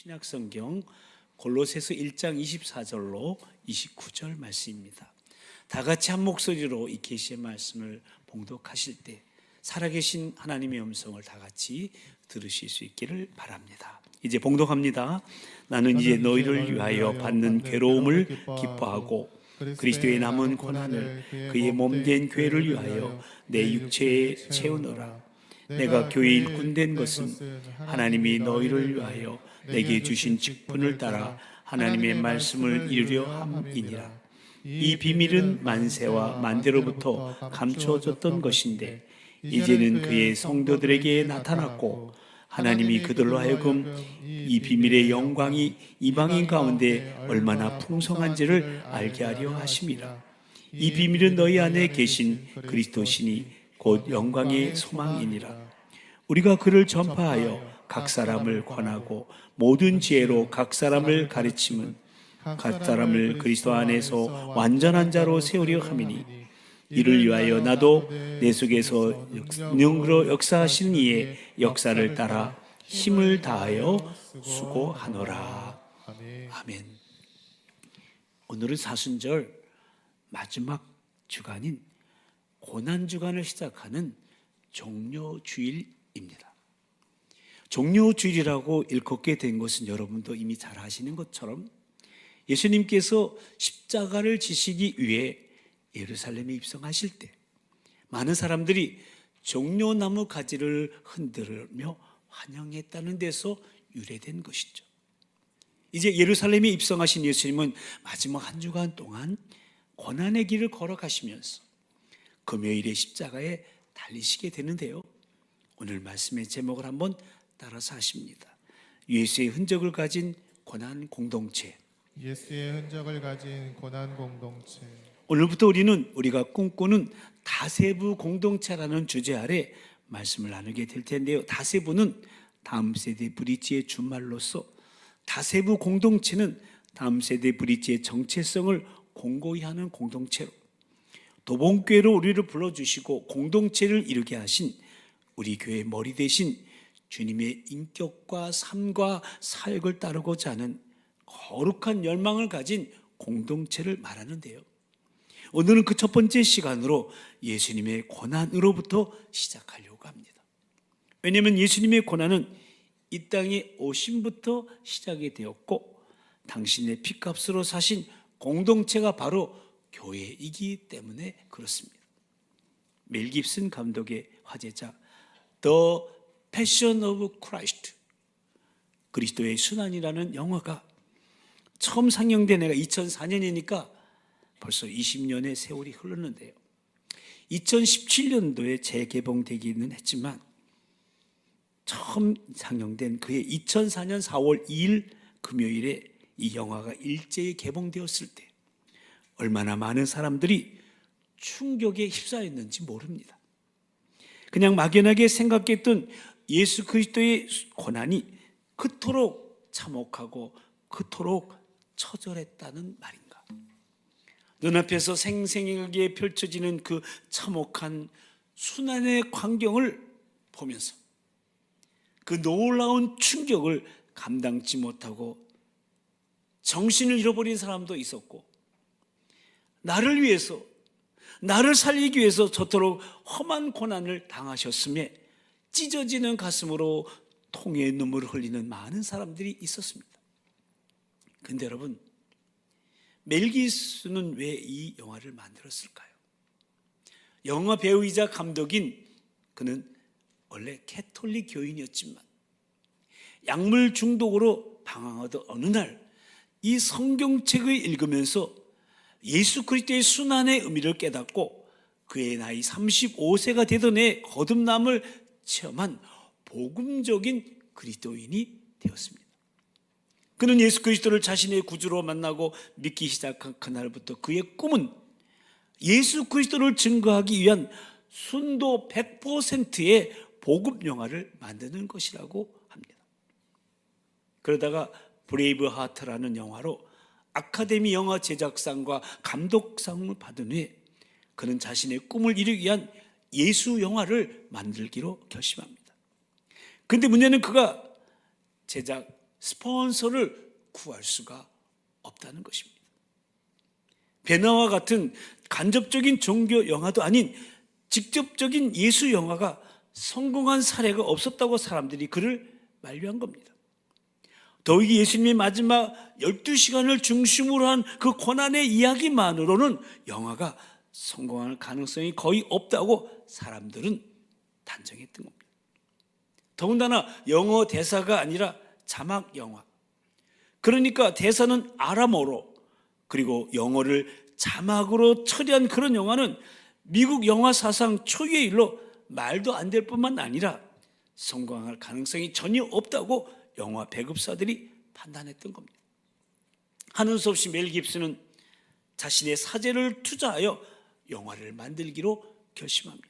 신약성경 골로새서 1장 24절로 29절 말씀입니다. 다 같이 한 목소리로 이 계시의 말씀을 봉독하실 때 살아계신 하나님의 음성을 다 같이 들으실 수 있기를 바랍니다. 이제 봉독합니다. 나는 이제 너희를 위하여 받는 괴로움을 기뻐하고 그리스도의 남은 고난을 그의 몸된 교회를 위하여 내 육체에 채우노라. 내가 교회 일꾼된 것은 하나님이 너희를 위하여 내게 주신 직분을 따라 하나님의 말씀을 이루려 함이니라. 이 비밀은 만세와 만대로부터 감추어졌던 것인데 이제는 그의 성도들에게 나타났고 하나님이 그들로 하여금 이 비밀의 영광이 이방인 가운데 얼마나 풍성한지를 알게 하려 하심이라. 이 비밀은 너희 안에 계신 그리스도시니 곧 영광의 소망이니라. 우리가 그를 전파하여 각 사람을 권하고 모든 지혜로 각 사람을 가르침은 각 사람을 그리스도 안에서 완전한 자로 세우려 함이니 이를 위하여 나도 내 속에서 능으로 역사하시는 이의 역사를 따라 힘을 다하여 수고하노라. 아멘. 오늘은 사순절 마지막 주간인 고난주간을 시작하는 종료주일입니다. 종료주일이라고 일컫게 된 것은 여러분도 이미 잘 아시는 것처럼 예수님께서 십자가를 지시기 위해 예루살렘에 입성하실 때 많은 사람들이 종려나무 가지를 흔들며 환영했다는 데서 유래된 것이죠. 이제 예루살렘에 입성하신 예수님은 마지막 한 주간 동안 고난의 길을 걸어가시면서 금요일에 십자가에 달리시게 되는데요. 오늘 말씀의 제목을 한번 따라서 하십니다. 예수의 흔적을 가진 고난 공동체. 예수의 흔적을 가진 고난 공동체. 오늘부터 우리가 꿈꾸는 다세부 공동체라는 주제 아래 말씀을 나누게 될 텐데요. 다세부는 다음 세대 브릿지의 준말로서 다세부 공동체는 다음 세대 브릿지의 정체성을 공고히 하는 공동체로 도봉교회로 우리를 불러주시고 공동체를 이루게 하신 우리 교회의 머리 대신 주님의 인격과 삶과 사역을 따르고자 하는 거룩한 열망을 가진 공동체를 말하는데요. 오늘은 그 첫 번째 시간으로 예수님의 고난으로부터 시작하려고 합니다. 왜냐하면 예수님의 고난은 이 땅에 오심부터 시작이 되었고 당신의 피값으로 사신 공동체가 바로 교회이기 때문에 그렇습니다. 멜 깁슨 감독의 화제작 The Passion of Christ, 그리스도의 순환이라는 영화가 처음 상영된 해가 2004년이니까 벌써 20년의 세월이 흘렀는데요. 2017년도에 재개봉되기는 했지만 처음 상영된 그해 2004년 4월 2일 금요일에 이 영화가 일제히 개봉되었을 때 얼마나 많은 사람들이 충격에 휩싸였는지 모릅니다. 그냥 막연하게 생각했던 예수 그리스도의 고난이 그토록 참혹하고 그토록 처절했다는 말인가? 눈앞에서 생생하게 펼쳐지는 그 참혹한 순환의 광경을 보면서 그 놀라운 충격을 감당치 못하고 정신을 잃어버린 사람도 있었고, 나를 위해서, 나를 살리기 위해서 저토록 험한 고난을 당하셨음에 찢어지는 가슴으로 통의 눈물을 흘리는 많은 사람들이 있었습니다. 근데 여러분, 멜 깁슨은 왜 이 영화를 만들었을까요? 영화 배우이자 감독인 그는 원래 캐톨릭 교인이었지만 약물 중독으로 방황하던 어느 날 이 성경책을 읽으면서 예수 그리스도의 순환의 의미를 깨닫고 그의 나이 35세가 되던 해에 거듭남을 체험한 복음적인 그리스도인이 되었습니다. 그는 예수 그리스도를 자신의 구주로 만나고 믿기 시작한 그날부터 그의 꿈은 예수 그리스도를 증거하기 위한 순도 100%의 복음 영화를 만드는 것이라고 합니다. 그러다가 브레이브 하트라는 영화로 아카데미 영화 제작상과 감독상을 받은 후에 그는 자신의 꿈을 이루기 위한 예수 영화를 만들기로 결심합니다. 그런데 문제는 그가 제작 스폰서를 구할 수가 없다는 것입니다. 베나와 같은 간접적인 종교 영화도 아닌 직접적인 예수 영화가 성공한 사례가 없었다고 사람들이 그를 만류한 겁니다. 더욱이 예수님의 마지막 12시간을 중심으로 한 그 고난의 이야기만으로는 영화가 성공할 가능성이 거의 없다고 사람들은 단정했던 겁니다. 더군다나 영어 대사가 아니라 자막 영화, 그러니까 대사는 아람어로 그리고 영어를 자막으로 처리한 그런 영화는 미국 영화 사상 초유의 일로 말도 안 될 뿐만 아니라 성공할 가능성이 전혀 없다고 영화 배급사들이 판단했던 겁니다. 하는 수 없이 멜 깁슨은 자신의 사재를 투자하여 영화를 만들기로 결심합니다.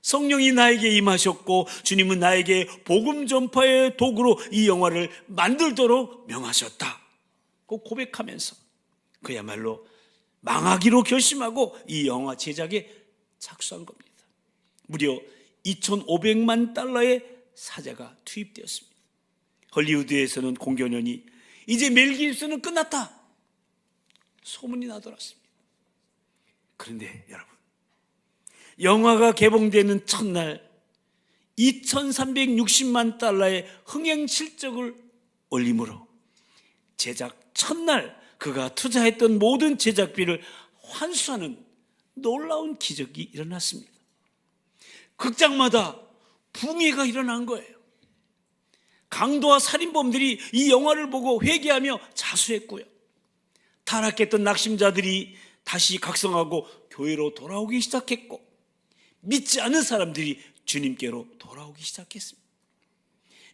성령이 나에게 임하셨고 주님은 나에게 복음 전파의 도구로 이 영화를 만들도록 명하셨다 고 고백하면서 그야말로 망하기로 결심하고 이 영화 제작에 착수한 겁니다. 무려 2,500만 달러의 사재가 투입되었습니다. 헐리우드에서는 공견연이 이제 멜 깁슨은 끝났다 소문이 나돌았습니다. 그런데 여러분, 영화가 개봉되는 첫날 2,360만 달러의 흥행 실적을 올림으로 제작 첫날 그가 투자했던 모든 제작비를 환수하는 놀라운 기적이 일어났습니다. 극장마다 붕괴가 일어난 거예요. 강도와 살인범들이 이 영화를 보고 회개하며 자수했고요. 타락했던 낙심자들이 다시 각성하고 교회로 돌아오기 시작했고, 믿지 않은 사람들이 주님께로 돌아오기 시작했습니다.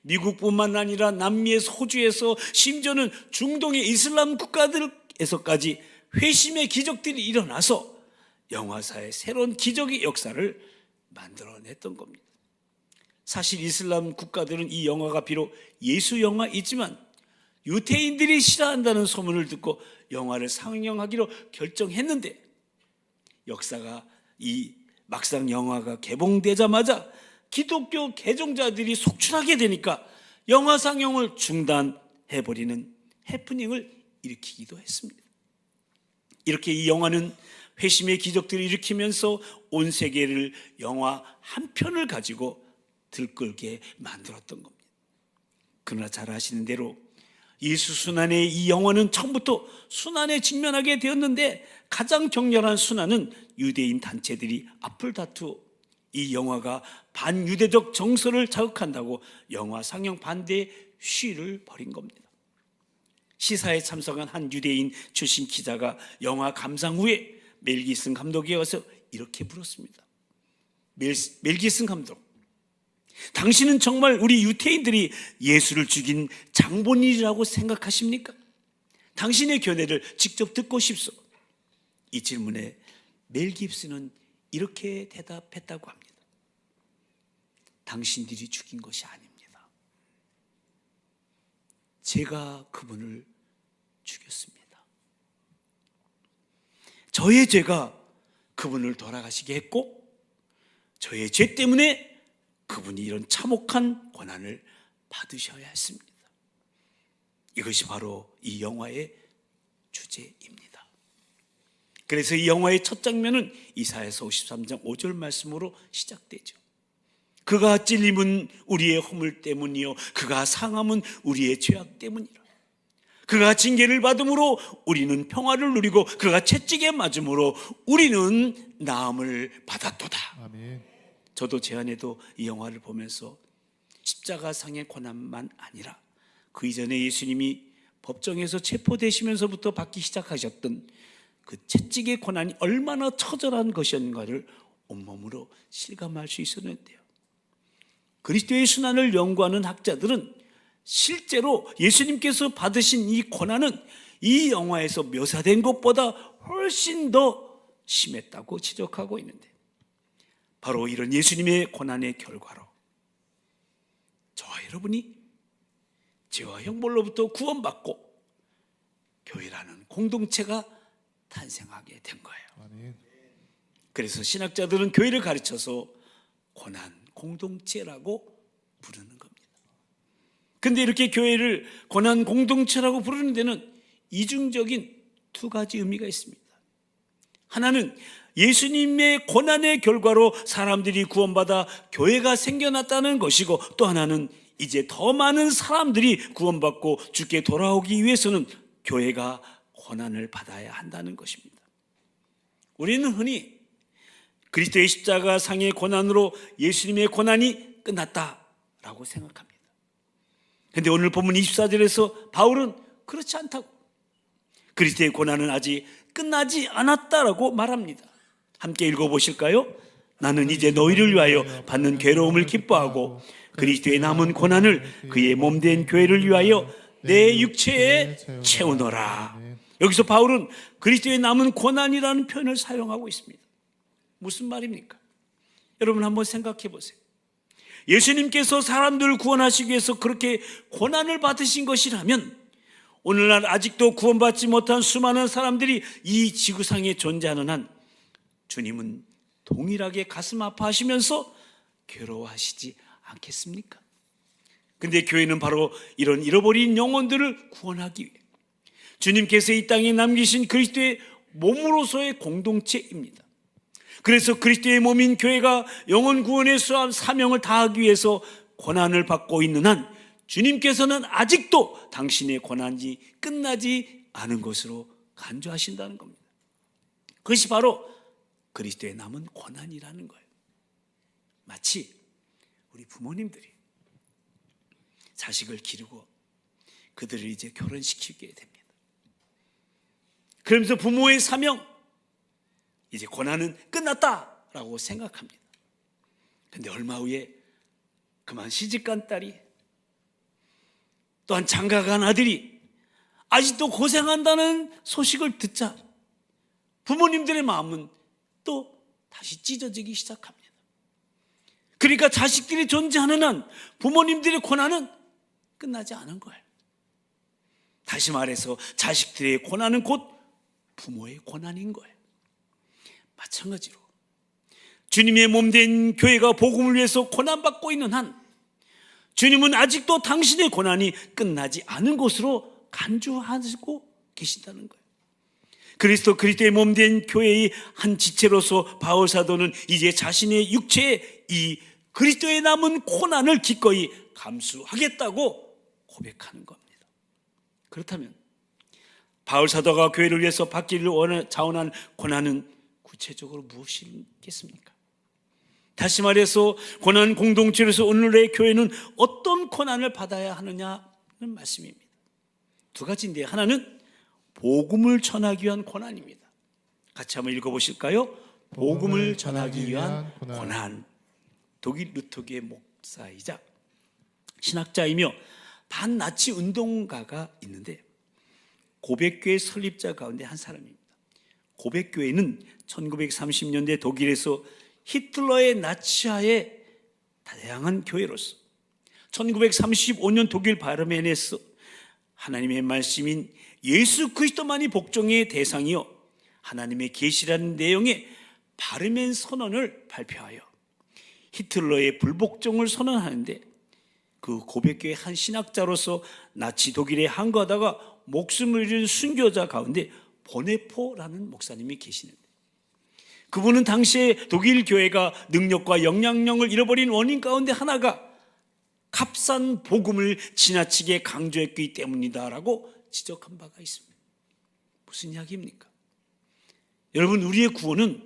미국뿐만 아니라 남미에서, 호주에서, 심지어는 중동의 이슬람 국가들에서까지 회심의 기적들이 일어나서 영화사의 새로운 기적의 역사를 만들어냈던 겁니다. 사실 이슬람 국가들은 이 영화가 비록 예수 영화이지만 유태인들이 싫어한다는 소문을 듣고 영화를 상영하기로 결정했는데, 역사가 막상 영화가 개봉되자마자 기독교 개종자들이 속출하게 되니까 영화 상영을 중단해버리는 해프닝을 일으키기도 했습니다. 이렇게 이 영화는 회심의 기적들을 일으키면서 온 세계를 영화 한 편을 가지고 들끓게 만들었던 겁니다. 그러나 잘 아시는 대로 예수 순환의 이 영화는 처음부터 순환에 직면하게 되었는데, 가장 격렬한 순환은 유대인 단체들이 앞을 다투어 이 영화가 반유대적 정서를 자극한다고 영화 상영 반대 시위를 벌인 겁니다. 시사에 참석한 한 유대인 출신 기자가 영화 감상 후에 멜 깁슨 감독에 와서 이렇게 물었습니다. 멜 깁슨 감독, 당신은 정말 우리 유태인들이 예수를 죽인 장본인이라고 생각하십니까? 당신의 견해를 직접 듣고 싶소. 이 질문에 멜 깁슨은 이렇게 대답했다고 합니다. 당신들이 죽인 것이 아닙니다. 제가 그분을 죽였습니다. 저의 죄가 그분을 돌아가시게 했고, 저의 죄 때문에 그분이 이런 참혹한 고난을 받으셔야 했습니다. 이것이 바로 이 영화의 주제입니다. 그래서 이 영화의 첫 장면은 이사야서 53장 5절 말씀으로 시작되죠. 그가 찔림은 우리의 허물 때문이요 그가 상함은 우리의 죄악 때문이라. 그가 징계를 받음으로 우리는 평화를 누리고 그가 채찍에 맞음으로 우리는 나음을 받았도다. 아멘. 저도 제 안에도 이 영화를 보면서 십자가상의 고난만 아니라 그 이전에 예수님이 법정에서 체포되시면서부터 받기 시작하셨던 그 채찍의 고난이 얼마나 처절한 것이었는가를 온몸으로 실감할 수 있었는데요. 그리스도의 순환을 연구하는 학자들은 실제로 예수님께서 받으신 이 고난은 이 영화에서 묘사된 것보다 훨씬 더 심했다고 지적하고 있는데, 바로 이런 예수님의 고난의 결과로 저와 여러분이 죄와 형벌로부터 구원받고 교회라는 공동체가 탄생하게 된 거예요. 아멘. 그래서 신학자들은 교회를 가르쳐서 고난 공동체라고 부르는 겁니다. 근데 이렇게 교회를 고난 공동체라고 부르는 데는 이중적인 두 가지 의미가 있습니다. 하나는 예수님의 고난의 결과로 사람들이 구원받아 교회가 생겨났다는 것이고, 또 하나는 이제 더 많은 사람들이 구원받고 주께 돌아오기 위해서는 교회가 고난을 받아야 한다는 것입니다. 우리는 흔히 그리스도의 십자가 상의 고난으로 예수님의 고난이 끝났다라고 생각합니다. 그런데 오늘 본문 24절에서 바울은 그렇지 않다고, 그리스도의 고난은 아직 끝나지 않았다라고 말합니다. 함께 읽어보실까요? 나는 이제 너희를 위하여 받는 괴로움을 기뻐하고 그리스도의 남은 고난을 그의 몸된 교회를 위하여 내 육체에 채우노라. 여기서 바울은 그리스도의 남은 고난이라는 표현을 사용하고 있습니다. 무슨 말입니까? 여러분 한번 생각해 보세요. 예수님께서 사람들을 구원하시기 위해서 그렇게 고난을 받으신 것이라면 오늘날 아직도 구원받지 못한 수많은 사람들이 이 지구상에 존재하는 한 주님은 동일하게 가슴 아파하시면서 괴로워하시지 않겠습니까? 근데 교회는 바로 이런 잃어버린 영혼들을 구원하기 위해 주님께서 이 땅에 남기신 그리스도의 몸으로서의 공동체입니다. 그래서 그리스도의 몸인 교회가 영혼 구원의 사명을 다하기 위해서 고난을 받고 있는 한 주님께서는 아직도 당신의 고난이 끝나지 않은 것으로 간주하신다는 겁니다. 그것이 바로 그리스도의 남은 고난이라는 거예요. 마치 우리 부모님들이 자식을 기르고 그들을 이제 결혼시키게 됩니다. 그러면서 부모의 사명, 이제 고난은 끝났다라고 생각합니다. 그런데 얼마 후에 그만 시집간 딸이, 또한 장가간 아들이 아직도 고생한다는 소식을 듣자 부모님들의 마음은 또 다시 찢어지기 시작합니다. 그러니까 자식들이 존재하는 한 부모님들의 고난은 끝나지 않은 거예요. 다시 말해서 자식들의 고난은 곧 부모의 고난인 거예요. 마찬가지로 주님의 몸된 교회가 복음을 위해서 고난받고 있는 한 주님은 아직도 당신의 고난이 끝나지 않은 것으로 간주하고 계신다는 거예요. 그리스도의 몸된 교회의 한 지체로서 바울 사도는 이제 자신의 육체에 이 그리스도의 남은 고난을 기꺼이 감수하겠다고 고백하는 겁니다. 그렇다면 바울 사도가 교회를 위해서 받기를 자원한 고난은 구체적으로 무엇이겠습니까? 다시 말해서 고난 공동체로서 오늘의 교회는 어떤 고난을 받아야 하느냐는 말씀입니다. 두 가지인데, 하나는 복음을 전하기 위한 고난입니다. 같이 한번 읽어보실까요? 복음을 전하기 위한 고난. 독일 루터기의 목사이자 신학자이며 반나치 운동가가 있는데 고백교회 설립자 가운데 한 사람입니다. 고백교회는 1930년대 독일에서 히틀러의 나치하에 다양한 교회로서 1935년 독일 바르멘에서 하나님의 말씀인 예수 그리스도만이 복종의 대상이요 하나님의 계시라는 내용의 바르멘 선언을 발표하여 히틀러의 불복종을 선언하는데, 그 고백교회 한 신학자로서 나치 독일에 항거하다가 목숨을 잃은 순교자 가운데 보네포라는 목사님이 계시는데, 그분은 당시에 독일 교회가 능력과 영향력을 잃어버린 원인 가운데 하나가 값싼 복음을 지나치게 강조했기 때문이다라고 지적한 바가 있습니다. 무슨 이야기입니까? 여러분, 우리의 구원은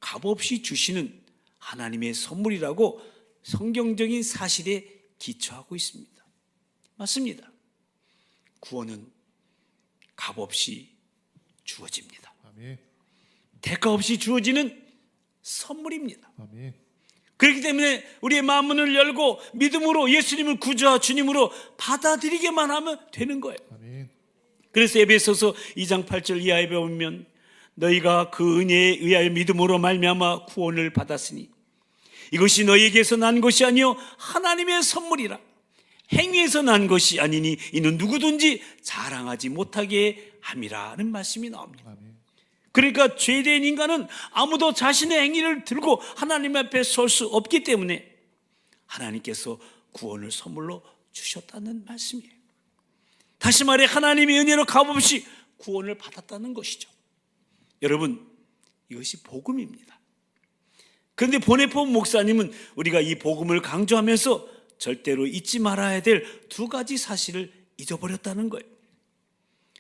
값없이 주시는 하나님의 선물이라고 성경적인 사실에 기초하고 있습니다. 맞습니다. 구원은 값없이 주어집니다. 아멘. 대가 없이 주어지는 선물입니다. 아멘. 그렇기 때문에 우리의 마음문을 열고 믿음으로 예수님을 구주와 주님으로 받아들이기만 하면 되는 거예요. 아멘. 그래서 에베소서 2장 8절 이하에 보면 너희가 그 은혜에 의하여 믿음으로 말미암아 구원을 받았으니 이것이 너희에게서 난 것이 아니요 하나님의 선물이라. 행위에서 난 것이 아니니 이는 누구든지 자랑하지 못하게 함이라는 말씀이 나옵니다. 아멘. 그러니까 죄된 인간은 아무도 자신의 행위를 들고 하나님 앞에 설 수 없기 때문에 하나님께서 구원을 선물로 주셨다는 말씀이에요. 다시 말해 하나님의 은혜로 값없이 구원을 받았다는 것이죠. 여러분, 이것이 복음입니다. 그런데 보네폰 목사님은 우리가 이 복음을 강조하면서 절대로 잊지 말아야 될 두 가지 사실을 잊어버렸다는 거예요.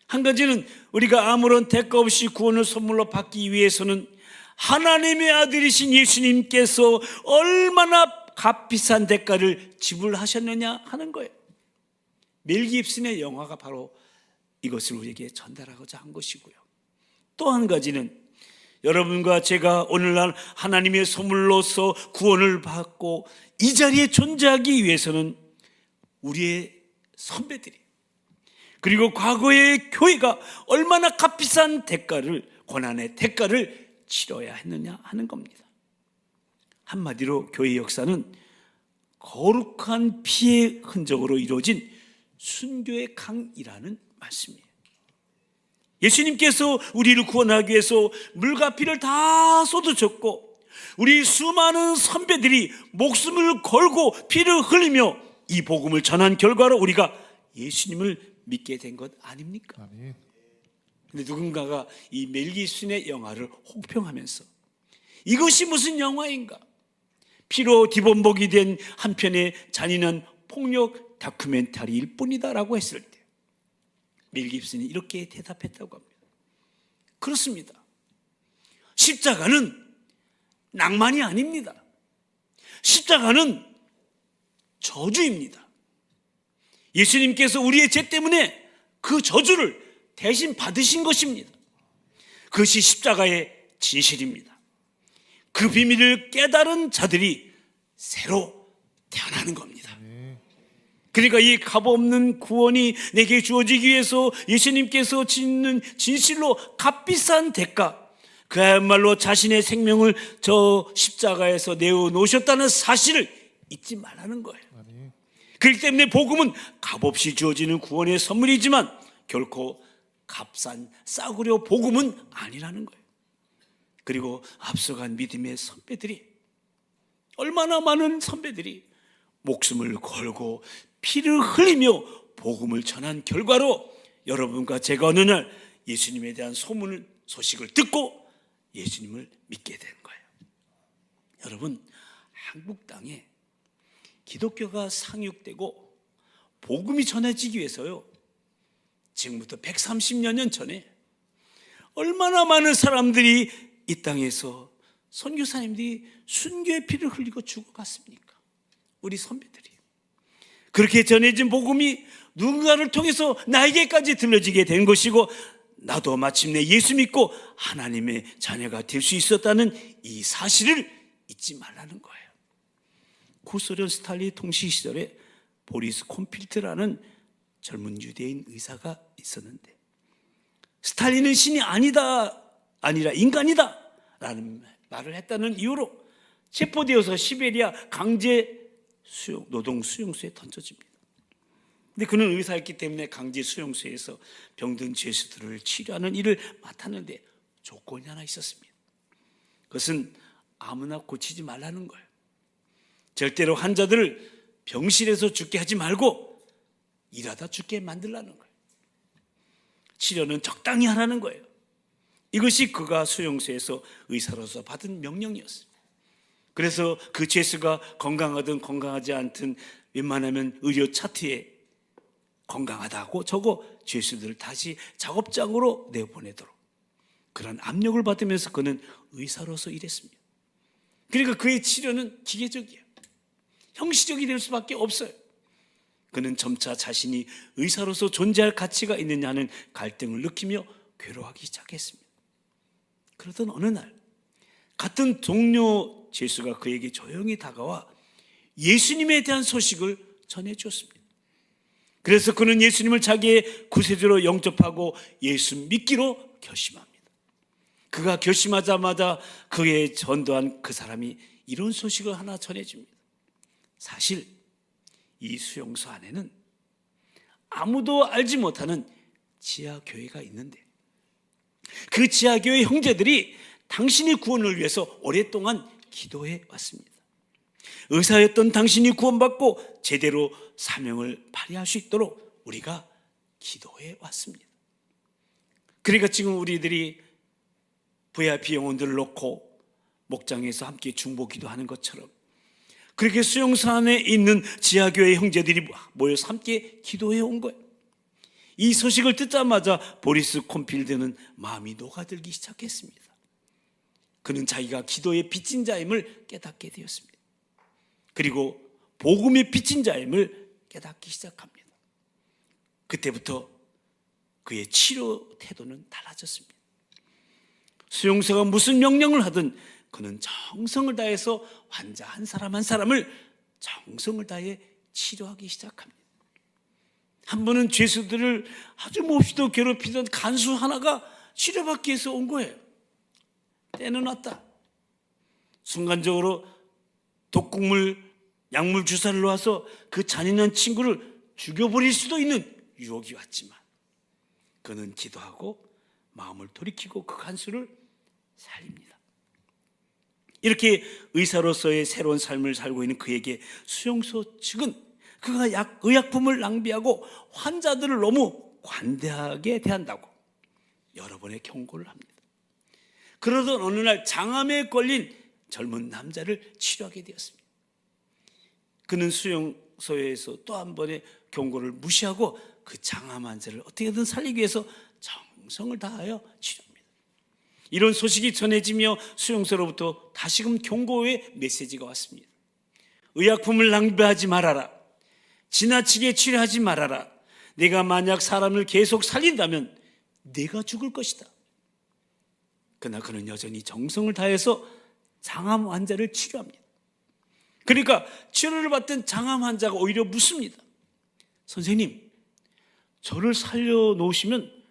한 가지는 우리가 아무런 대가 없이 구원을 선물로 받기 위해서는 하나님의 아들이신 예수님께서 얼마나 값비싼 대가를 지불하셨느냐 하는 거예요. 멜 깁슨의 영화가 바로 이것을 우리에게 전달하고자 한 것이고요. 또 한 가지는 여러분과 제가 오늘날 하나님의 선물로서 구원을 받고 이 자리에 존재하기 위해서는 우리의 선배들이, 그리고 과거의 교회가 얼마나 값비싼 대가를, 고난의 대가를 치러야 했느냐 하는 겁니다. 한마디로 교회 역사는 거룩한 피의 흔적으로 이루어진 순교의 강이라는 말씀이에요. 예수님께서 우리를 구원하기 위해서 물과 피를 다 쏟으셨고, 우리 수많은 선배들이 목숨을 걸고 피를 흘리며 이 복음을 전한 결과로 우리가 예수님을 믿게 된 것 아닙니까? 아멘. 근데 누군가가 이 멜 깁슨의 영화를 혹평하면서 이것이 무슨 영화인가? 피로 뒤범벅이 된 한 편의 잔인한 폭력 다큐멘터리일 뿐이다라고 했을 때 멜 깁슨이 이렇게 대답했다고 합니다. 그렇습니다. 십자가는 낭만이 아닙니다. 십자가는 저주입니다. 예수님께서 우리의 죄 때문에 그 저주를 대신 받으신 것입니다. 그것이 십자가의 진실입니다. 그 비밀을 깨달은 자들이 새로 태어나는 겁니다. 그러니까 이 값없는 구원이 내게 주어지기 위해서 예수님께서 짓는 진실로 값비싼 대가, 그야말로 자신의 생명을 저 십자가에서 내어놓으셨다는 사실을 잊지 말라는 거예요. 그렇기 때문에 복음은 값없이 주어지는 구원의 선물이지만 결코 값싼 싸구려 복음은 아니라는 거예요. 그리고 앞서간 믿음의 선배들이, 얼마나 많은 선배들이 목숨을 걸고 피를 흘리며 복음을 전한 결과로 여러분과 제가 어느 날 예수님에 대한 소식을 듣고 예수님을 믿게 된 거예요. 여러분, 한국 땅에 기독교가 상육되고 복음이 전해지기 위해서요, 지금부터 130여 년 전에 얼마나 많은 사람들이 이 땅에서, 선교사님들이 순교의 피를 흘리고 죽어갔습니까? 우리 선배들이. 그렇게 전해진 복음이 누군가를 통해서 나에게까지 들려지게 된 것이고, 나도 마침내 예수 믿고 하나님의 자녀가 될 수 있었다는 이 사실을 잊지 말라는 거예요. 구소련 스탈린 통치 시절에 보리스 콤필트라는 젊은 유대인 의사가 있었는데, 스탈린은 신이 아니다, 아니라 인간이다 라는 말을 했다는 이유로 체포되어서 시베리아 강제 노동 수용소에 던져집니다. 근데 그는 의사였기 때문에 강제 수용소에서 병든 죄수들을 치료하는 일을 맡았는데 조건이 하나 있었습니다. 그것은 아무나 고치지 말라는 거예요. 절대로 환자들을 병실에서 죽게 하지 말고 일하다 죽게 만들라는 거예요. 치료는 적당히 하라는 거예요. 이것이 그가 수용소에서 의사로서 받은 명령이었어요. 그래서 그 죄수가 건강하든 건강하지 않든 웬만하면 의료 차트에 건강하다고 적어 죄수들을 다시 작업장으로 내보내도록 그런 압력을 받으면서 그는 의사로서 일했습니다. 그러니까 그의 치료는 기계적이에요. 형식적이 될 수밖에 없어요. 그는 점차 자신이 의사로서 존재할 가치가 있느냐 하는 갈등을 느끼며 괴로워하기 시작했습니다. 그러던 어느 날 같은 동료 죄수가 그에게 조용히 다가와 예수님에 대한 소식을 전해주었습니다. 그래서 그는 예수님을 자기의 구세주로 영접하고 예수 믿기로 결심합니다. 그가 결심하자마자 그에 전도한 그 사람이 이런 소식을 하나 전해줍니다. 사실 이 수용소 안에는 아무도 알지 못하는 지하교회가 있는데, 그 지하교회 형제들이 당신의 구원을 위해서 오랫동안 기도해 왔습니다. 의사였던 당신이 구원받고 제대로 사명을 발휘할 수 있도록 우리가 기도해 왔습니다. 그러니까 지금 우리들이 VIP 영혼들을 놓고 목장에서 함께 중보기도 하는 것처럼 그렇게 수용소 안에 있는 지하교회 형제들이 모여서 함께 기도해 온 거예요. 이 소식을 듣자마자 보리스 콘필드는 마음이 녹아들기 시작했습니다. 그는 자기가 기도의 빚진 자임을 깨닫게 되었습니다. 그리고 복음의 빚진 자임을 깨닫기 시작합니다. 그때부터 그의 치료 태도는 달라졌습니다. 수용소가 무슨 명령을 하든 그는 정성을 다해서 환자 한 사람 한 사람을 정성을 다해 치료하기 시작합니다. 한 번은 죄수들을 아주 몹시도 괴롭히던 간수 하나가 치료받기 위해서 온 거예요. 때는 왔다. 순간적으로 독국물 약물 주사를 놓아서 그 잔인한 친구를 죽여버릴 수도 있는 유혹이 왔지만 그는 기도하고 마음을 돌이키고 그 간수를 살립니다. 이렇게 의사로서의 새로운 삶을 살고 있는 그에게 수용소 측은 그가 의약품을 낭비하고 환자들을 너무 관대하게 대한다고 여러 번의 경고를 합니다. 그러던 어느 날 장암에 걸린 젊은 남자를 치료하게 되었습니다. 그는 수용소에서 또 한 번의 경고를 무시하고 그 장암 환자를 어떻게든 살리기 위해서 정성을 다하여 치료합니다. 이런 소식이 전해지며 수용소로부터 다시금 경고의 메시지가 왔습니다. 의약품을 낭비하지 말아라. 지나치게 치료하지 말아라. 내가 만약 사람을 계속 살린다면 내가 죽을 것이다. 그러나 그는 여전히 정성을 다해서 장암 환자를 치료합니다. 그러니까 치료를 받던 장암 환자가 오히려 묻습니다. 선생님, 저를 살려놓으시면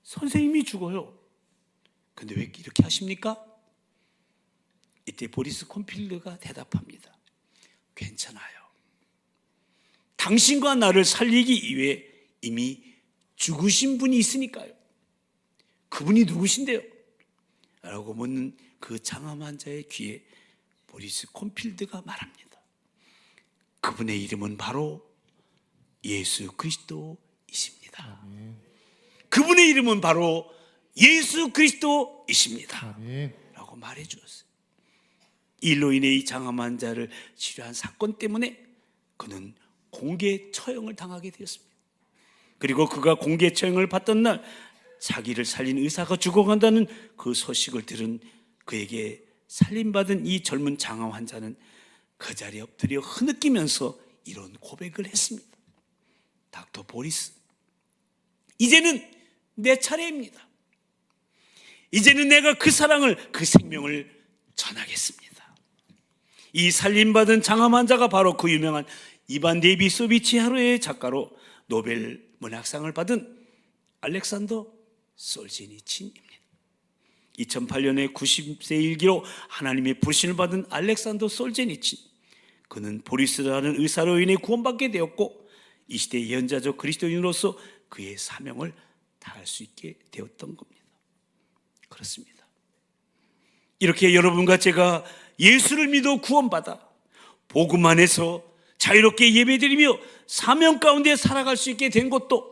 선생님이 죽어요. 근데 왜 이렇게 하십니까? 이때 보리스 콘필드가 대답합니다. 괜찮아요. 당신과 나를 살리기 위해 이미 죽으신 분이 있으니까요. 그분이 누구신데요? 라고 묻는 그 장암 환자의 귀에 보리스 콘필드가 말합니다. 그분의 이름은 바로 예수 그리스도이십니다. 아멘. 그분의 이름은 바로 예수 그리스도이십니다. 아멘. 라고 말해 주었어요. 일로 인해 이 장암 환자를 치료한 사건 때문에 그는 공개 처형을 당하게 되었습니다. 그리고 그가 공개 처형을 받던 날 자기를 살린 의사가 죽어간다는 그 소식을 들은 그에게 살림받은 이 젊은 장암 환자는 그 자리에 엎드려 흐느끼면서 이런 고백을 했습니다. 닥터 보리스, 이제는 내 차례입니다. 이제는 내가 그 사랑을, 그 생명을 전하겠습니다. 이 살림받은 장암 환자가 바로 그 유명한 이반 데이비소비치 하루의 작가로 노벨 문학상을 받은 알렉산더 솔제니친입니다. 2008년에 90세 일기로 하나님의 부르심을 받은 알렉산더 솔제니친, 그는 보리스라는 의사로 인해 구원받게 되었고 이 시대의 예언자적 그리스도인으로서 그의 사명을 다할 수 있게 되었던 겁니다. 그렇습니다. 이렇게 여러분과 제가 예수를 믿어 구원받아 복음 안에서 자유롭게 예배드리며 사명 가운데 살아갈 수 있게 된 것도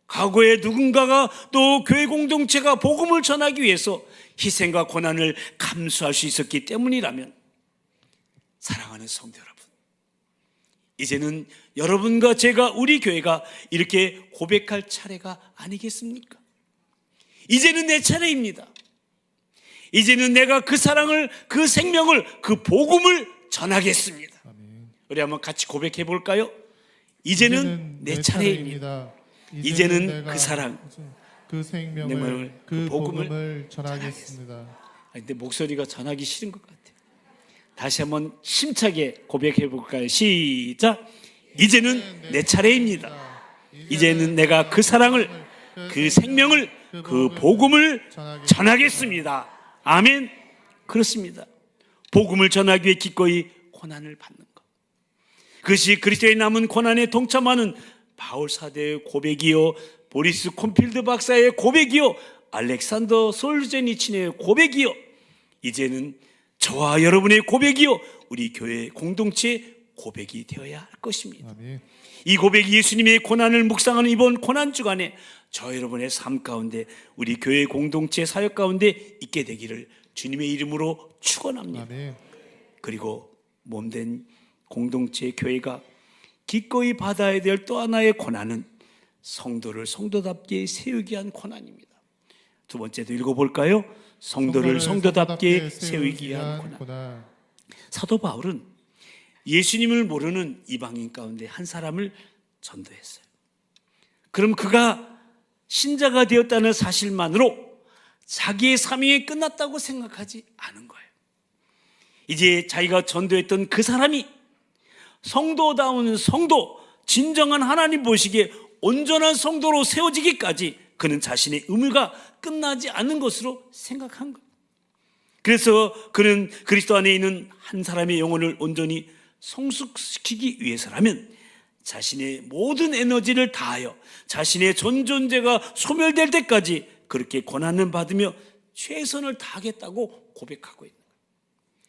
과거에 누군가가 또 교회 공동체가 복음을 전하기 위해서 희생과 고난을 감수할 수 있었기 때문이라면, 사랑하는 성도 여러분, 이제는 여러분과 제가, 우리 교회가 이렇게 고백할 차례가 아니겠습니까? 이제는 내 차례입니다. 이제는 내가 그 사랑을, 그 생명을, 그 복음을 전하겠습니다. 아멘. 우리 한번 같이 고백해 볼까요? 이제는 내 차례입니다. 이제는 그 사랑, 그 생명을, 그 복음을 전하겠습니다. 근데 목소리가 전하기 싫은 것 같아요. 다시 한번 힘차게 고백해 볼까요? 시작. 이제는 내 차례입니다. 이제는 내가 그 사랑을, 그 생명을, 그 복음을 전하겠습니다. 아멘. 그렇습니다. 복음을 전하기 위해 기꺼이 고난을 받는 것, 그것이 그리스도의 남은 고난에 동참하는 바울 사대의 고백이요, 보리스 콘필드 박사의 고백이요, 알렉산더 솔제니친의 고백이요, 이제는 저와 여러분의 고백이요 우리 교회 공동체 고백이 되어야 할 것입니다. 아멘. 이 고백이 예수님의 고난을 묵상하는 이번 고난 주간에 저 여러분의 삶 가운데 우리 교회 공동체 사역 가운데 있게 되기를 주님의 이름으로 축원합니다. 아멘. 그리고 몸된 공동체 교회가 기꺼이 받아야 될 또 하나의 고난은 성도를 성도답게 세우기 위한 고난입니다. 두 번째도 읽어볼까요? 성도를 성도답게 세우기 위한 고난. 사도 바울은 예수님을 모르는 이방인 가운데 한 사람을 전도했어요. 그럼 그가 신자가 되었다는 사실만으로 자기의 사명이 끝났다고 생각하지 않은 거예요. 이제 자기가 전도했던 그 사람이 성도다운 성도, 진정한 하나님 보시기에 온전한 성도로 세워지기까지 그는 자신의 의무가 끝나지 않는 것으로 생각한 거예요. 그래서 그는 그리스도 안에 있는 한 사람의 영혼을 온전히 성숙시키기 위해서라면 자신의 모든 에너지를 다하여 자신의 전 존재가 소멸될 때까지 그렇게 고난을 받으며 최선을 다하겠다고 고백하고 있는 거예요.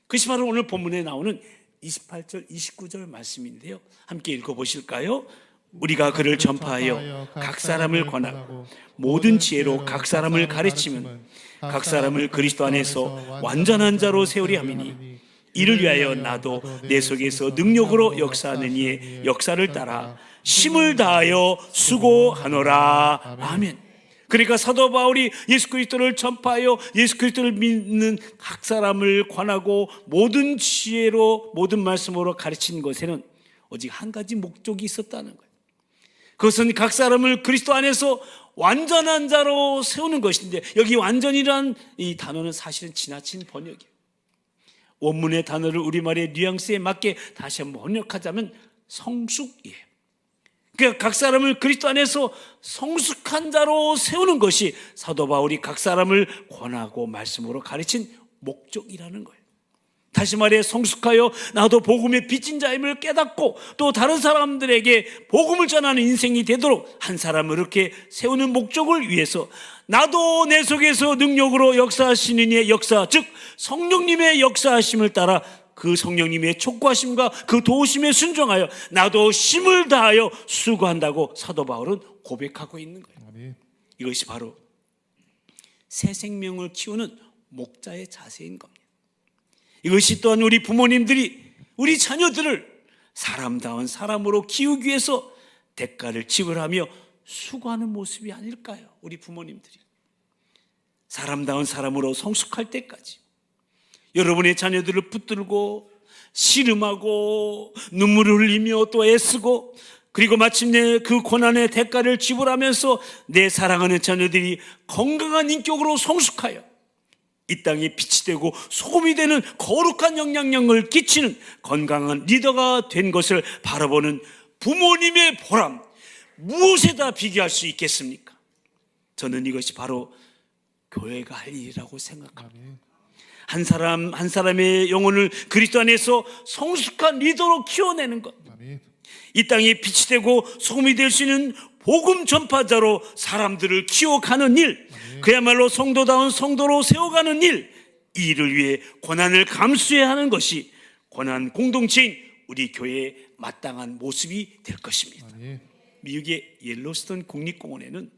그것이 바로 오늘 본문에 나오는 28절 29절 말씀인데요, 함께 읽어보실까요? 우리가 그를 전파하여 각 사람을 권하고 모든 지혜로 각 사람을 가르치면 각 사람을 그리스도 안에서 완전한 자로 세우려 함이니 이를 위하여 나도 내 속에서 능력으로 역사하는 이의 역사를 따라 힘을 다하여 수고하노라. 아멘. 그러니까 사도 바울이 예수 그리스도를 전파하여 예수 그리스도를 믿는 각 사람을 권하고 모든 지혜로 모든 말씀으로 가르치는 것에는 오직 한 가지 목적이 있었다는 거예요. 그것은 각 사람을 그리스도 안에서 완전한 자로 세우는 것인데, 여기 완전이란 이 단어는 사실은 지나친 번역이에요. 원문의 단어를 우리말의 뉘앙스에 맞게 다시 한번 번역하자면 성숙이에요. 그러니까 각 사람을 그리스도 안에서 성숙한 자로 세우는 것이 사도 바울이 각 사람을 권하고 말씀으로 가르친 목적이라는 거예요. 다시 말해 성숙하여 나도 복음의 빚진 자임을 깨닫고 또 다른 사람들에게 복음을 전하는 인생이 되도록 한 사람을 이렇게 세우는 목적을 위해서 나도 내 속에서 능력으로 역사하시는 이의 역사, 즉 성령님의 역사하심을 따라 그 성령님의 촉구하심과 그 도우심에 순종하여 나도 힘을 다하여 수고한다고 사도 바울은 고백하고 있는 거예요. 아멘. 이것이 바로 새 생명을 키우는 목자의 자세인 겁니다. 이것이 또한 우리 부모님들이 우리 자녀들을 사람다운 사람으로 키우기 위해서 대가를 지불하며 수고하는 모습이 아닐까요? 우리 부모님들이 사람다운 사람으로 성숙할 때까지 여러분의 자녀들을 붙들고 씨름하고 눈물을 흘리며 또 애쓰고 그리고 마침내 그 고난의 대가를 지불하면서 내 사랑하는 자녀들이 건강한 인격으로 성숙하여 이 땅에 빛이 되고 소금이 되는 거룩한 영향력을 끼치는 건강한 리더가 된 것을 바라보는 부모님의 보람, 무엇에다 비교할 수 있겠습니까? 저는 이것이 바로 교회가 할 일이라고 생각합니다. 아멘. 한 사람 한 사람의 영혼을 그리스도 안에서 성숙한 리더로 키워내는 것, 아멘. 이 땅에 빛이 되고 소금이 될 수 있는 복음 전파자로 사람들을 키워가는 일, 그야말로 성도다운 성도로 세워가는 일, 이 일을 위해 고난을 감수해야 하는 것이 고난 공동체인 우리 교회의 마땅한 모습이 될 것입니다. 아멘. 미국의 옐로스톤 국립공원에는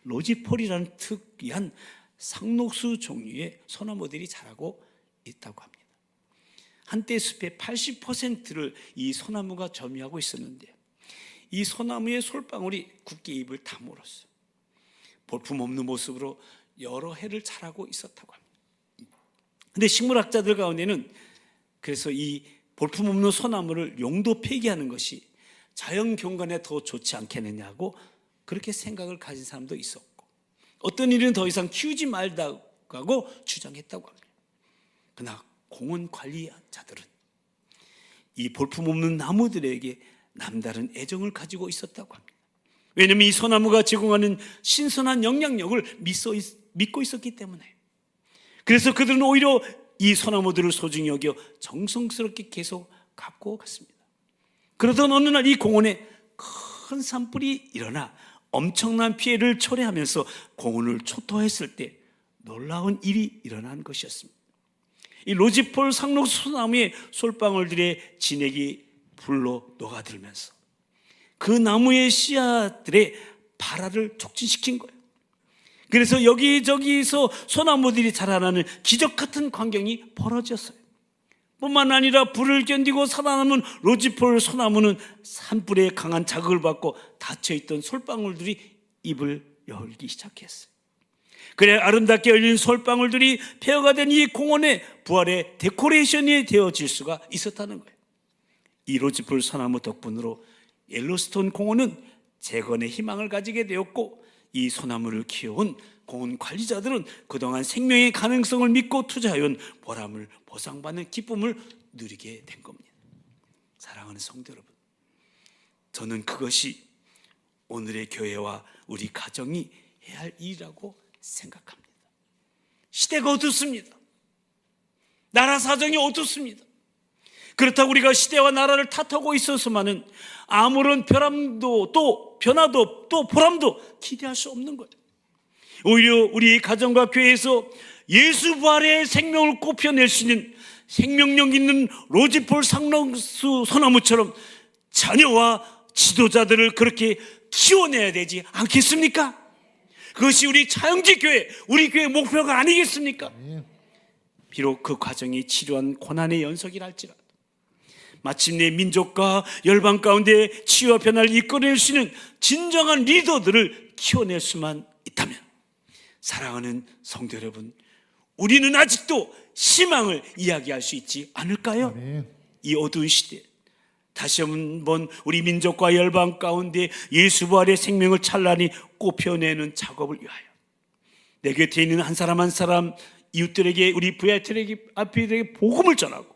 로지폴이라는 특이한 상록수 종류의 소나무들이 자라고 있다고 합니다. 한때 숲의 80%를 이 소나무가 점유하고 있었는데 이 소나무의 솔방울이 굳게 잎을 다물었어요. 볼품없는 모습으로 여러 해를 자라고 있었다고 합니다. 그런데 식물학자들 가운데는 그래서 이 볼품없는 소나무를 용도 폐기하는 것이 자연 경관에 더 좋지 않겠느냐고 그렇게 생각을 가진 사람도 있었고, 어떤 일은 더 이상 키우지 말다고 주장했다고 합니다. 그러나 공원 관리자들은 이 볼품없는 나무들에게 남다른 애정을 가지고 있었다고 합니다. 왜냐하면 이 소나무가 제공하는 신선한 영향력을 믿고 있었기 때문에. 그래서 그들은 오히려 이 소나무들을 소중히 여겨 정성스럽게 계속 갖고 갔습니다. 그러던 어느 날 이 공원에 큰 산불이 일어나 엄청난 피해를 초래하면서 공원을 초토화했을 때 놀라운 일이 일어난 것이었습니다. 이 로지폴 상록수 소나무의 솔방울들의 진액이 불로 녹아들면서 그 나무의 씨앗들의 발화를 촉진시킨 거예요. 그래서 여기저기서 소나무들이 자라나는 기적 같은 광경이 벌어졌어요. 뿐만 아니라 불을 견디고 살아남은 로지폴 소나무는 산불에 강한 자극을 받고 닫혀있던 솔방울들이 입을 열기 시작했어요. 그래 아름답게 열린 솔방울들이 폐허가 된 이 공원의 부활의 데코레이션이 되어질 수가 있었다는 거예요. 이 로지폴 소나무 덕분으로 옐로스톤 공원은 재건의 희망을 가지게 되었고, 이 소나무를 키워온 공원 관리자들은 그동안 생명의 가능성을 믿고 투자해온 보람을 보상받는 기쁨을 누리게 된 겁니다. 사랑하는 성도 여러분, 저는 그것이 오늘의 교회와 우리 가정이 해야 할 일이라고 생각합니다. 시대가 어둡습니다. 나라 사정이 어둡습니다. 그렇다고 우리가 시대와 나라를 탓하고 있어서만은 아무런 변화도 또 보람도 기대할 수 없는 거예요. 오히려 우리 가정과 교회에서 예수 부활의 생명을 꽃피워낼 수 있는 생명력 있는 로지폴 상록수 소나무처럼 자녀와 지도자들을 그렇게 키워내야 되지 않겠습니까? 그것이 우리 차영지 교회, 우리 교회의 목표가 아니겠습니까? 비록 그 과정이 치료한 고난의 연속이랄지라도 마침내 민족과 열방 가운데 치유와 변화를 이끌어낼 수 있는 진정한 리더들을 키워낼 수만 있다면, 사랑하는 성도 여러분, 우리는 아직도 희망을 이야기할 수 있지 않을까요? 이 어두운 시대, 다시 한번 우리 민족과 열방 가운데 예수 부활의 생명을 찬란히 꽃피워내는 작업을 위하여 내 곁에 있는 한 사람 한 사람 이웃들에게, 우리 VIP들에게 복음을 전하고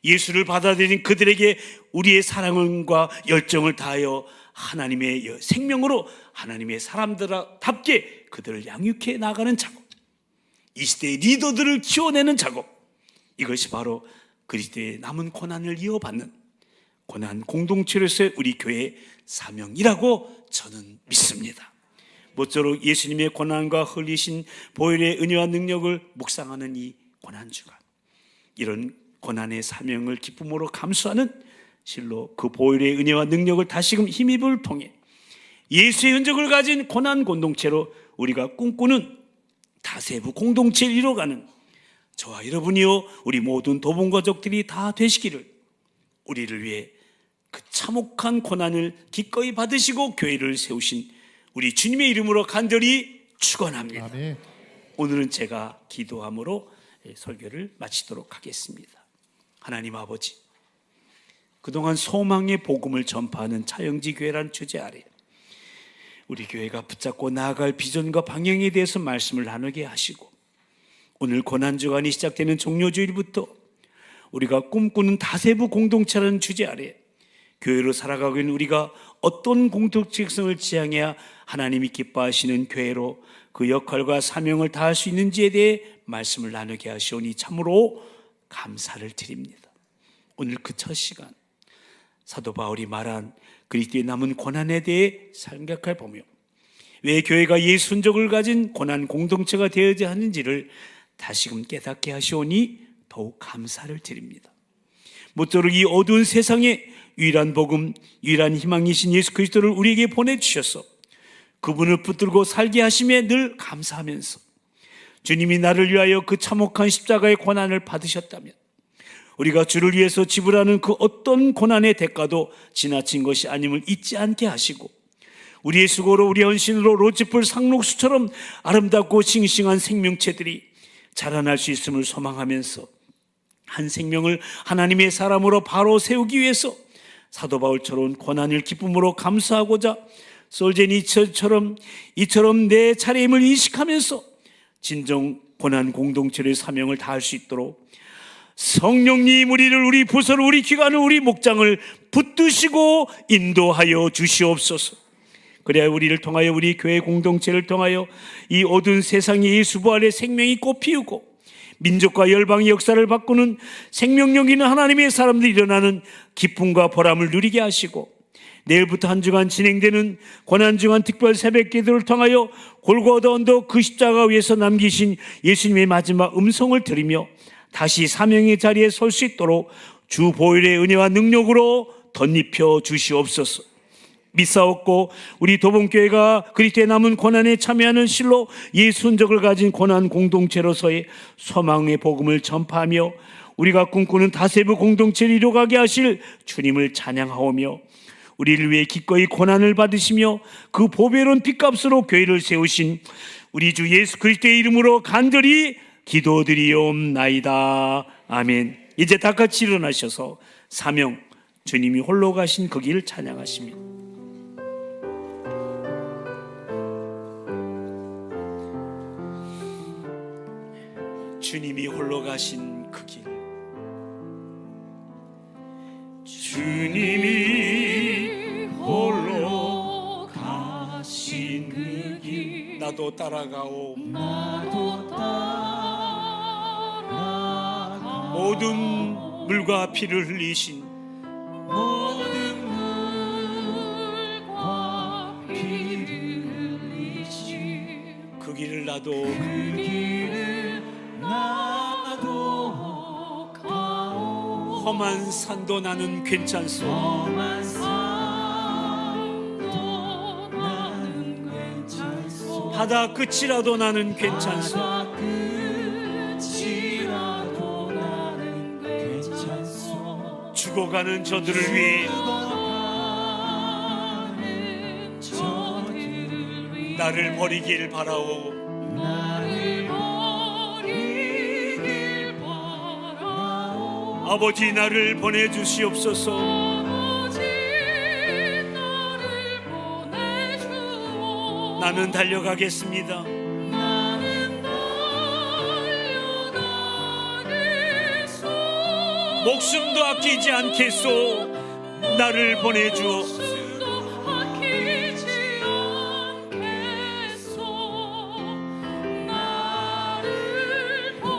예수를 받아들인 그들에게 우리의 사랑과 열정을 다하여 하나님의 생명으로 하나님의 사람들답게 그들을 양육해 나가는 작업, 이 시대의 리더들을 키워내는 작업, 이것이 바로 그리스도의 남은 고난을 이어받는 고난 공동체로서의 우리 교회의 사명이라고 저는 믿습니다. 모쪼록 예수님의 고난과 흘리신 보혈의 은혜와 능력을 묵상하는 이 고난주간, 이런 고난의 사명을 기쁨으로 감수하는 실로 그 보혈의 은혜와 능력을 다시금 힘입을 통해 예수의 흔적을 가진 고난 공동체로 우리가 꿈꾸는 다세부 공동체를 이뤄가는 저와 여러분이요 우리 모든 도봉가족들이 다 되시기를, 우리를 위해 그 참혹한 고난을 기꺼이 받으시고 교회를 세우신 우리 주님의 이름으로 간절히 축원합니다. 아멘. 오늘은 제가 기도함으로 설교를 마치도록 하겠습니다. 하나님 아버지, 그동안 소망의 복음을 전파하는 차영지 교회라는 주제 아래 우리 교회가 붙잡고 나아갈 비전과 방향에 대해서 말씀을 나누게 하시고, 오늘 고난주간이 시작되는 종료주일부터 우리가 꿈꾸는 다세부 공동체라는 주제 아래 교회로 살아가고 있는 우리가 어떤 공동체성을 지향해야 하나님이 기뻐하시는 교회로 그 역할과 사명을 다할 수 있는지에 대해 말씀을 나누게 하시오니 참으로 감사를 드립니다. 오늘 그 첫 시간 사도 바울이 말한 그리스도의 남은 고난에 대해 생각해 보며 왜 교회가 예수 흔적을 가진 고난 공동체가 되어야 하는지를 다시금 깨닫게 하시오니 더욱 감사를 드립니다. 모쪼록 이 어두운 세상에 유일한 복음, 유일한 희망이신 예수 그리스도를 우리에게 보내주셔서 그분을 붙들고 살게 하심에 늘 감사하면서, 주님이 나를 위하여 그 참혹한 십자가의 고난을 받으셨다면 우리가 주를 위해서 지불하는 그 어떤 고난의 대가도 지나친 것이 아님을 잊지 않게 하시고, 우리의 수고로 우리의 헌신으로 로지폴 상록수처럼 아름답고 싱싱한 생명체들이 자라날 수 있음을 소망하면서 한 생명을 하나님의 사람으로 바로 세우기 위해서 사도 바울처럼 고난을 기쁨으로 감수하고자 솔제니처럼 이처럼 내 차례임을 인식하면서 진정 고난 공동체의 사명을 다할 수 있도록 성령님 우리 부서를, 우리 기관을, 우리 목장을 붙드시고 인도하여 주시옵소서. 그래야 우리를 통하여, 우리 교회 공동체를 통하여 이 어두운 세상에 예수 부활의 생명이 꽃피우고 민족과 열방의 역사를 바꾸는 생명력 있는 하나님의 사람들이 일어나는 기쁨과 보람을 누리게 하시고, 내일부터 한 주간 진행되는 고난주간 특별 새벽 기도를 통하여 골고다 언덕 그 십자가 위에서 남기신 예수님의 마지막 음성을 들으며 다시 사명의 자리에 설 수 있도록 주 보혈의 은혜와 능력으로 덧입혀 주시옵소서. 믿사옵고 우리 도봉교회가 그리스도의 남은 고난에 참여하는 실로 예수 흔적을 가진 고난 공동체로서의 소망의 복음을 전파하며 우리가 꿈꾸는 다세브 공동체를 이루어가게 하실 주님을 찬양하오며 우리를 위해 기꺼이 고난을 받으시며 그 보배로운 핏값으로 교회를 세우신 우리 주 예수 그리스도의 이름으로 간절히 기도드리옵나이다. 아멘. 이제 다 같이 일어나셔서 사명, 주님이 홀로 가신 그 길 찬양하십니다. 주님이 홀로 가신 그 길, 주님이 홀로 가신 그 길, 나도 따라가오. 모든 물과 피를 흘리신 그 길을 나도 험한 산도 나는 괜찮소. 바다 끝이라도 나는 괜찮소. 죽어가는 저들을 위해 나를 버리길 바라오. 아버지 나를 보내주시옵소서. 나는 달려가겠습니다. 목숨도 아끼지 않겠소. 나를 보내주오.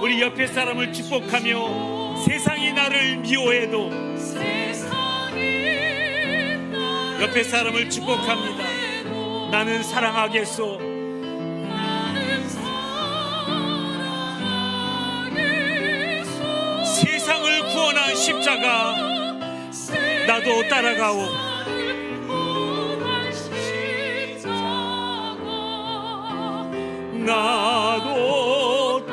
우리 옆에 사람을 축복하며 세상이 나를 미워해도 옆에 사람을 축복합니다. 나는 사랑하겠소. 세상을 구원한 십자가 나도 따라가오. 나도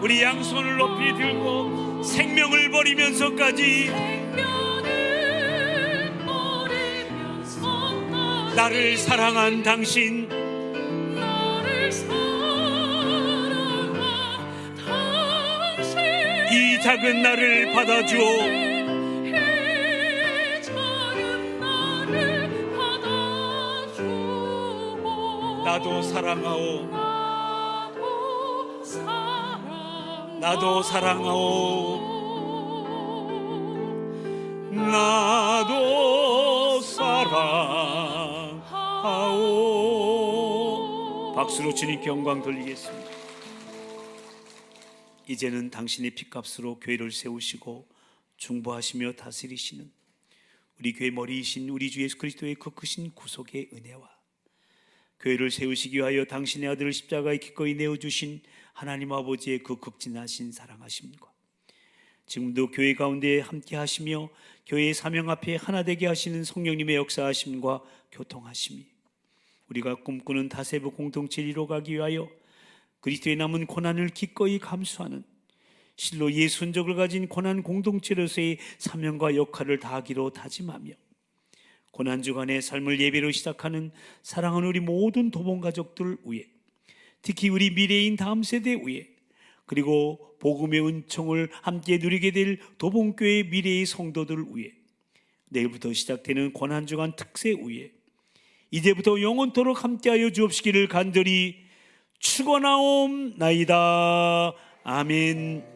우리 양손을 높이 들고 생명을 버리면서까지 나를 사랑한 당신, 이 작은 나를 받아주오. 나도 사랑하오. 나도 사랑하오. 나도 사랑하오. 박수로 주님께 영광 돌리겠습니다. 이제는 당신의 핏값으로 교회를 세우시고 중보하시며 다스리시는 우리 교회 머리이신 우리 주 예수 그리스도의 그 크신 구속의 은혜와 교회를 세우시기 위하여 당신의 아들을 십자가에 기꺼이 내어주신 하나님 아버지의 그 극진하신 사랑하심과 지금도 교회 가운데 함께 하시며 교회의 사명 앞에 하나 되게 하시는 성령님의 역사하심과 교통하심이 우리가 꿈꾸는 다세브 공동체를 이뤄가기 위하여 그리스도의 남은 고난을 기꺼이 감수하는 실로 예수 흔적을 가진 고난 공동체로서의 사명과 역할을 다하기로 다짐하며 고난 주간의 삶을 예배로 시작하는 사랑하는 우리 모든 도봉 가족들 위해, 특히 우리 미래인 다음 세대 위해, 그리고 복음의 은총을 함께 누리게 될 도봉교회 미래의 성도들 위해, 내일부터 시작되는 고난 주간 특세 위해 이제부터 영원토록 함께하여 주옵시기를 간절히 축원하옵나이다. 아멘.